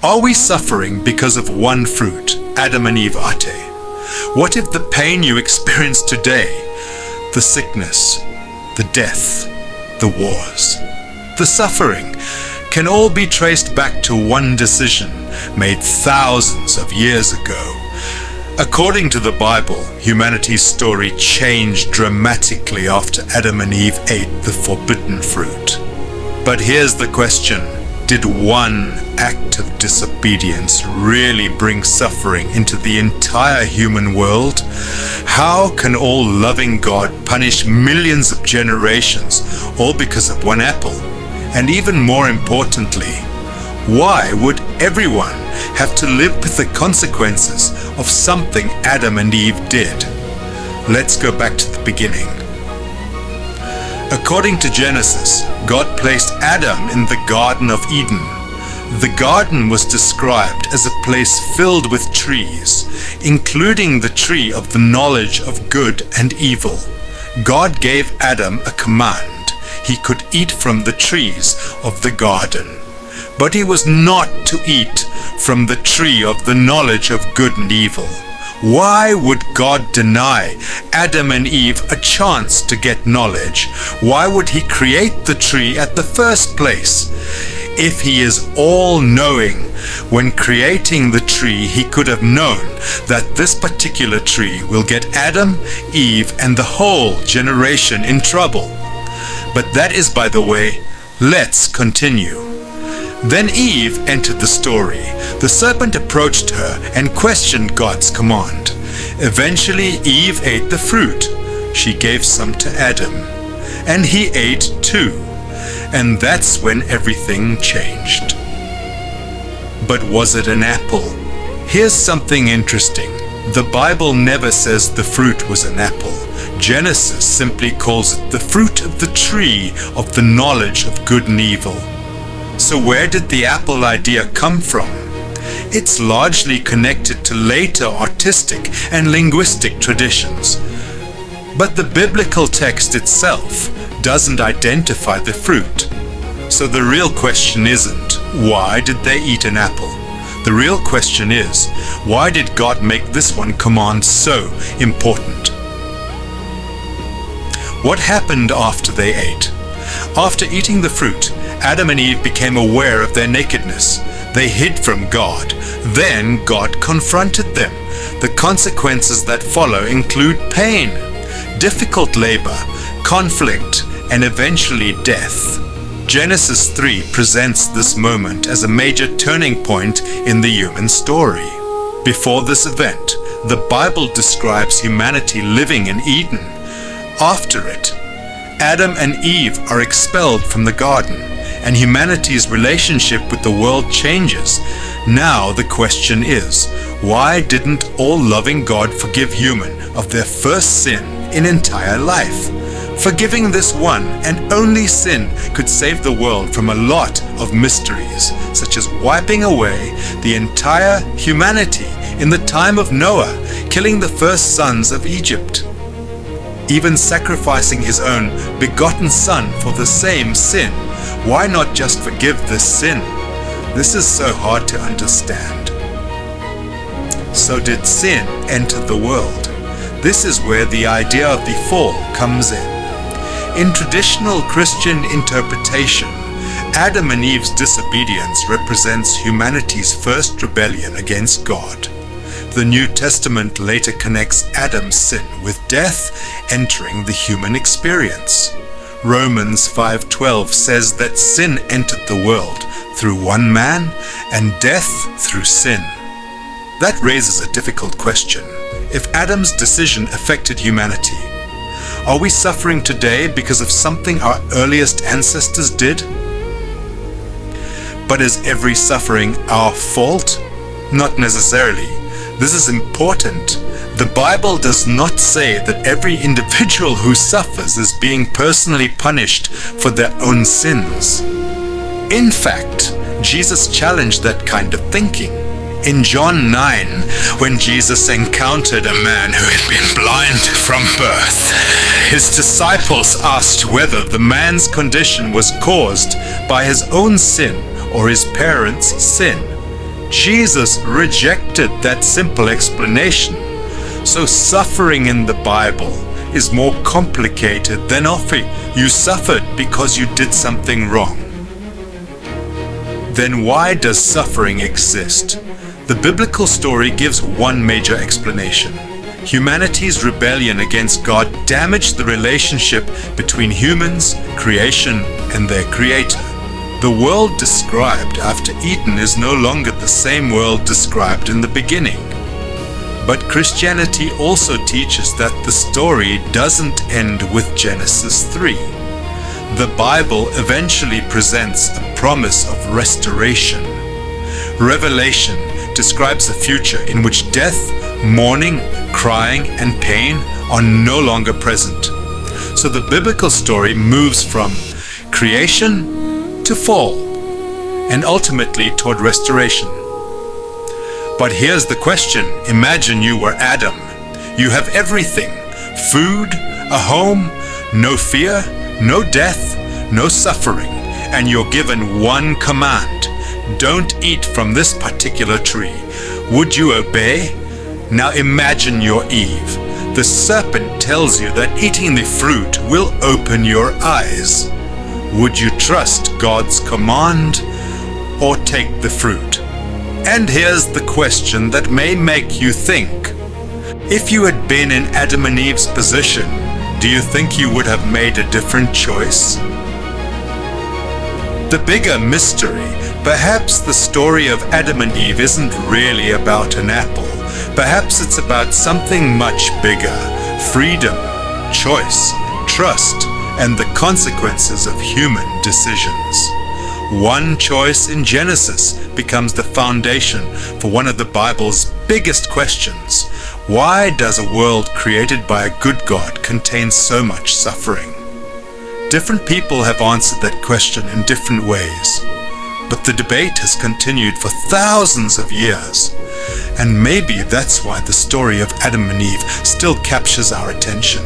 Are we suffering because of one fruit, Adam and Eve ate? What if the pain you experience today, the sickness, the death, the wars, the suffering, can all be traced back to one decision made thousands of years ago? According to the Bible, humanity's story changed dramatically after Adam and Eve ate the forbidden fruit. But here's the question. Did one act of disobedience really bring suffering into the entire human world? How can all-loving God punish millions of generations all because of one apple? And even more importantly, why would everyone have to live with the consequences of something Adam and Eve did? Let's go back to the beginning. According to Genesis, God placed Adam in the Garden of Eden. The garden was described as a place filled with trees, including the tree of the knowledge of good and evil. God gave Adam a command. He could eat from the trees of the garden, but he was not to eat from the tree of the knowledge of good and evil. Why would God deny Adam and Eve a chance to get knowledge? Why would he create the tree at the first place? If he is all-knowing, when creating the tree, he could have known that this particular tree will get Adam, Eve, and the whole generation in trouble. But that is by the way. Let's continue. Then Eve entered the story. The serpent approached her and questioned God's command. Eventually, Eve ate the fruit. She gave some to Adam, and he ate too. And that's when everything changed. But was it an apple? Here's something interesting. The Bible never says the fruit was an apple. Genesis simply calls it the fruit of the tree of the knowledge of good and evil. So where did the apple idea come from? It's largely connected to later artistic and linguistic traditions. But the biblical text itself doesn't identify the fruit. So the real question isn't, why did they eat an apple? The real question is, why did God make this one command so important? What happened after they ate? After eating the fruit, Adam and Eve became aware of their nakedness. They hid from God. Then God confronted them. The consequences that follow include pain, difficult labor, conflict, and eventually death. Genesis 3 presents this moment as a major turning point in the human story. Before this event, the Bible describes humanity living in Eden. After it, Adam and Eve are expelled from the garden, and humanity's relationship with the world changes. Now the question is, why didn't all-loving God forgive human of their first sin in entire life? Forgiving this one and only sin could save the world from a lot of mysteries, such as wiping away the entire humanity in the time of Noah, killing the first sons of Egypt, even sacrificing his own begotten son for the same sin. Why not just forgive this sin? This is so hard to understand. So did sin enter the world? This is where the idea of the fall comes in. In traditional Christian interpretation, Adam and Eve's disobedience represents humanity's first rebellion against God. The New Testament later connects Adam's sin with death entering the human experience. Romans 5:12 says that sin entered the world through one man and death through sin. That raises a difficult question. If Adam's decision affected humanity, are we suffering today because of something our earliest ancestors did? But is every suffering our fault? Not necessarily. This is important. The Bible does not say that every individual who suffers is being personally punished for their own sins. In fact, Jesus challenged that kind of thinking. In John 9, when Jesus encountered a man who had been blind from birth, his disciples asked whether the man's condition was caused by his own sin or his parents' sin. Jesus rejected that simple explanation. So suffering in the Bible is more complicated than you suffered because you did something wrong. Then why does suffering exist? The biblical story gives one major explanation. Humanity's rebellion against God damaged the relationship between humans, creation, and their Creator. The world described after Eden is no longer the same world described in the beginning. But Christianity also teaches that the story doesn't end with Genesis 3. The Bible eventually presents a promise of restoration. Revelation describes a future in which death, mourning, crying, and pain are no longer present. So the biblical story moves from creation to fall, and ultimately toward restoration. But here's the question. Imagine you were Adam. You have everything: food, a home, no fear, no death, no suffering, and you're given one command: don't eat from this particular tree. Would you obey? Now imagine you're Eve. The serpent tells you that eating the fruit will open your eyes. Would you trust God's command or take the fruit? And here's the question that may make you think. If you had been in Adam and Eve's position, do you think you would have made a different choice? The bigger mystery, perhaps the story of Adam and Eve isn't really about an apple. Perhaps it's about something much bigger: freedom, choice, trust, and the consequences of human decisions. One choice in Genesis becomes the foundation for one of the Bible's biggest questions. Why does a world created by a good God contain so much suffering? Different people have answered that question in different ways, but the debate has continued for thousands of years. And maybe that's why the story of Adam and Eve still captures our attention.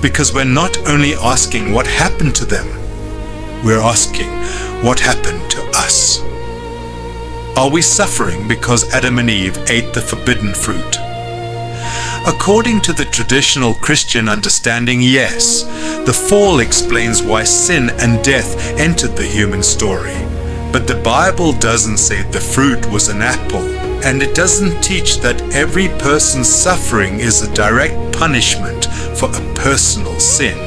Because we're not only asking what happened to them, we're asking what happened to us. Are we suffering because Adam and Eve ate the forbidden fruit? According to the traditional Christian understanding, yes, the fall explains why sin and death entered the human story. But the Bible doesn't say the fruit was an apple, and it doesn't teach that every person's suffering is a direct punishment for a personal sin.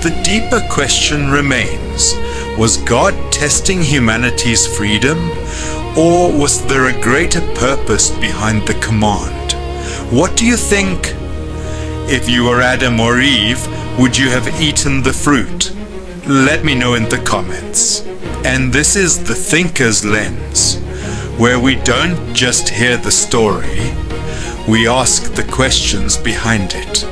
The deeper question remains: was God testing humanity's freedom, or was there a greater purpose behind the command? What do you think? If you were Adam or Eve, would you have eaten the fruit? Let me know in the comments. And this is the Thinker's Lens, where we don't just hear the story, we ask the questions behind it.